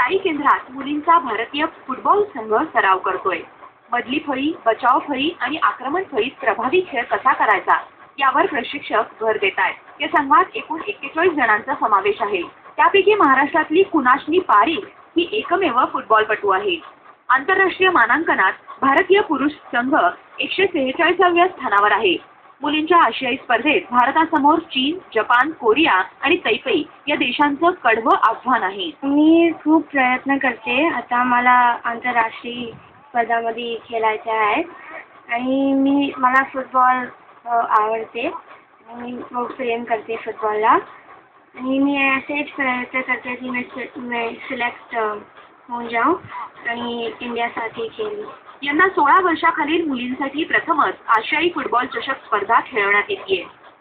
साई केंद्रात मुलींचा भारतीय फुटबॉल संघ सराव करतोय। मधली फळी, बचाव फळी आणि आक्रमण फळीत प्रभावी खेळ कसा करायचा यावर प्रशिक्षक भर देत आहेत। या संघात एकूण 41 जणांचा समावेश आहे। त्यापैकी महाराष्ट्रातली कुणाशनी पारीख ही एकमेव फुटबॉलपटू आहे। आंतरराष्ट्रीय मानांकनात भारतीय पुरुष संघ 146व्या स्थानावर आहे। मुलींच्या आशियाई स्पर्धेत भारतासमोर चीन, जपान, कोरिया आणि तैपई या देशांचं कडवं आव्हान आहे। मी खूप प्रयत्न करते। आता मला आंतरराष्ट्रीय स्पर्धांमध्ये खेळायचे आहे आणि मला फुटबॉल आवडते। मी खूप प्रेम करते फुटबॉलला आणि मी असेच प्रयत्न करते की मी सिलेक्ट होऊन जाऊ आणि इंडियासाठी खेळू। यंदा 16 वर्षाखालील मुलींसाठी प्रथमच आशियाई फुटबॉल चषक स्पर्धा खेळवण्यात येते।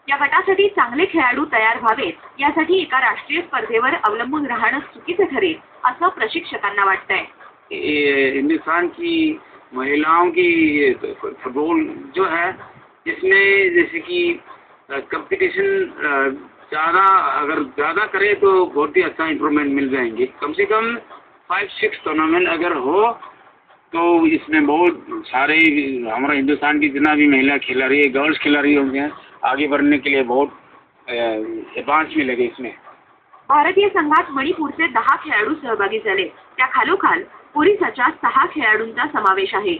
या गटासाठी चांगले खेळाडू तयार व्हावेत यासाठी एका राष्ट्रीय स्पर्धेवर अवलंबून राहणं चुकीचं ठरेल असं प्रशिक्षकांना वाटतंय। हिंदुस्तान की महिलाओं की फुटबॉल जो है इसमें जैसे कि कंपटीशन अगर ज़्यादा करे तो बहुत ही अच्छा इम्प्रूवमेंट मिल जाएंगे। कम से कम 5-6 टूर्नामेंट अगर हो तो इसमें बहुत सारे हमारा हिंदुस्तान की जितना भी महिला खिलाड़ी है, गर्ल्स खिलाड़ी होंगे, आगे बढ़ने के लिए बहुत एडवांस मिलेगा इसमें। भारतीय संघात मणिपूरचे 10 खेळाडू सहभागी झाले। त्या खालोखाल ओरिसाच्या 6 खेळाडूंचा समावेश आहे।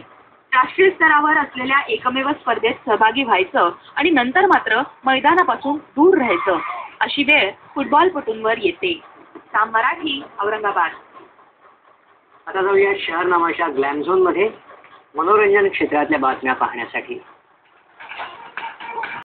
राष्ट्रीय स्तरावर असलेल्या एकमेव स्पर्धेत सहभागी व्हायचं आणि नंतर मात्र मैदानापासून दूर राहायचं अशी वेळ फुटबॉलपटूंवर येते। साम मराठी, औरंगाबाद। आता जाऊया शहर नावाच्या ग्लॅम झोनमध्ये मनोरंजन क्षेत्रातल्या बातम्या पाहण्यासाठी।